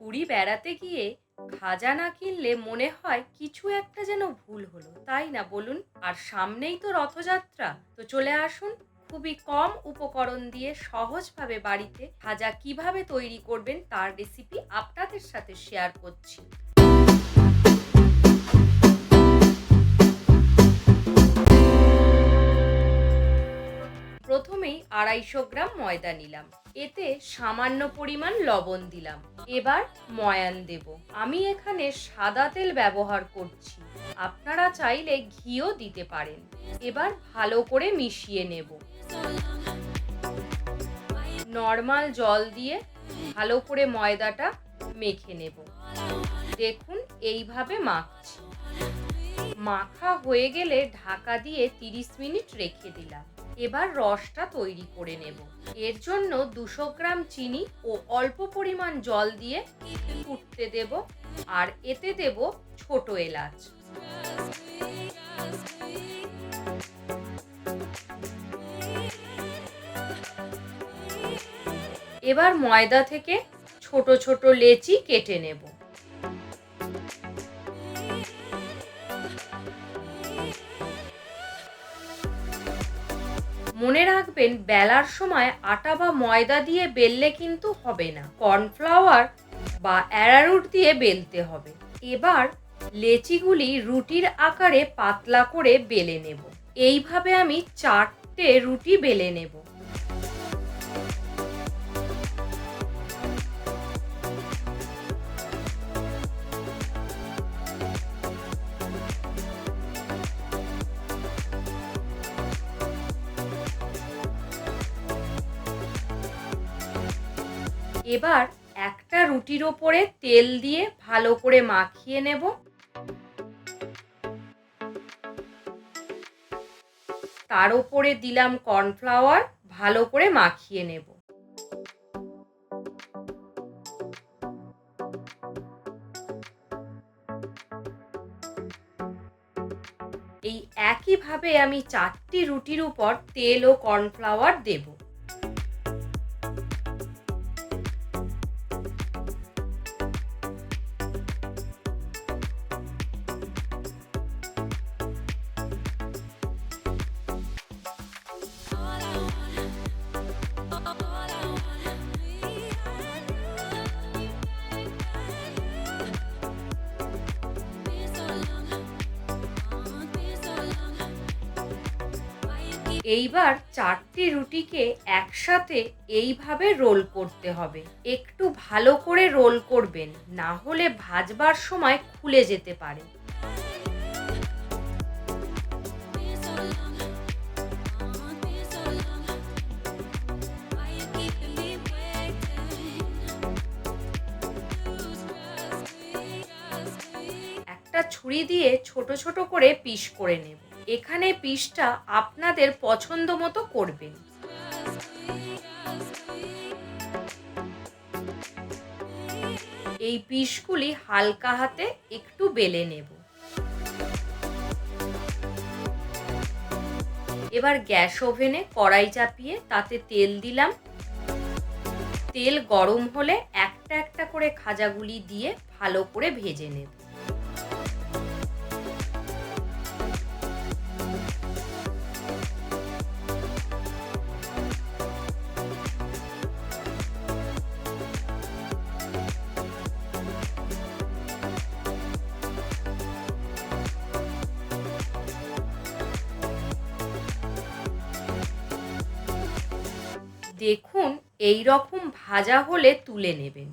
পুরী বেড়াতে গিয়ে খাজা না কিনলে মনে হয় কিছু একটা যেন ভুল হলো, তাই না বলুন? আর সামনেই তো রথযাত্রা, তো চলে আসুন খুবই কম উপকরণ দিয়ে সহজভাবে বাড়িতে খাজা কিভাবে তৈরি করবেন তার রেসিপি আপনাদের সাথে শেয়ার করছি। প্রথমেই 250 গ্রাম ময়দা নিলাম, এতে সামান্য পরিমাণ লবণ দিলাম। এবার ময়ান দেব। আমি এখানে সাদা তেল ব্যবহার করছি, আপনারা চাইলে ঘিও দিতে পারেন। এবার ভালো করে মিশিয়ে নেব। নর্মাল জল দিয়ে ভালো করে ময়দাটা মেখে নেব। দেখুন এইভাবে মাখছি। মাখা হয়ে গেলে ঢাকা দিয়ে 30 মিনিট রেখে দিলাম। এবার রসটা তৈরি করে নেব। এর জন্য 200 গ্রাম চিনি ও অল্প পরিমাণ জল দিয়ে ফুটতে দেব, আর এতে দেব ছোট এলাচ। এবার ময়দা থেকে ছোট ছোট লেচি কেটে নেব। মনে রাখবেন, বেলার সময় আটা বা ময়দা দিয়ে বেললে কিন্তু হবে না, কর্নফ্লাওয়ার বা অ্যারারুট দিয়ে বেলতে হবে। এবার লেচিগুলি রুটির আকারে পাতলা করে বেলে নেব। এইভাবে আমি 4টে রুটি বেলে নেব। এবার একটা রুটির ওপরে তেল দিয়ে ভালো করে মাখিয়ে নেব। তার উপরে দিলাম কর্নফ্লাওয়ার, ভালো করে মাখিয়ে নেব। এই একইভাবে আমি 4টি রুটির উপর তেল ও কর্নফ্লাওয়ার দেব। এইবার 4টি রুটিকে একসাথে এইভাবে রোল করতে হবে। একটু ভালো করে রোল করবেন, না হলে ভাজবার সময় খুলে যেতে পারে। একটা ছুরি দিয়ে ছোট ছোট করে পিস করে নেব। এখানে পিসটা আপনাদের পছন্দ মতো করবেন। এই পিসগুলি হালকা হাতে একটু বেলে নেব। এবার গ্যাস ওভেনে কড়াই চাপিয়ে তাতে তেল দিলাম। তেল গরম হলে একটা একটা করে খাজাগুলি দিয়ে ভালো করে ভেজে নেব। দেখুন এই রকম ভাজা হলে তুলে নেবেন।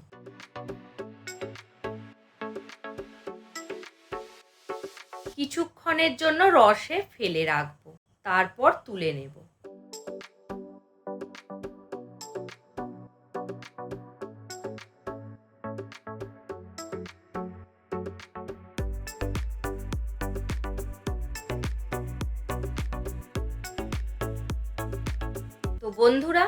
কিছুক্ষণের জন্য রসে ফেলে রাখবো, তারপর তুলে নেব। তো বন্ধুরা,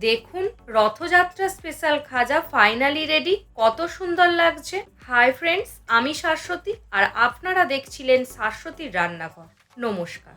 দেখুন রথযাত্রা স্পেশাল খাজা ফাইনালি রেডি। কত সুন্দর লাগছে। হাই ফ্রেন্ডস, আমি শাশ্বতী আর আপনারা দেখছিলেন শাশ্বতীর রান্নাঘর। নমস্কার।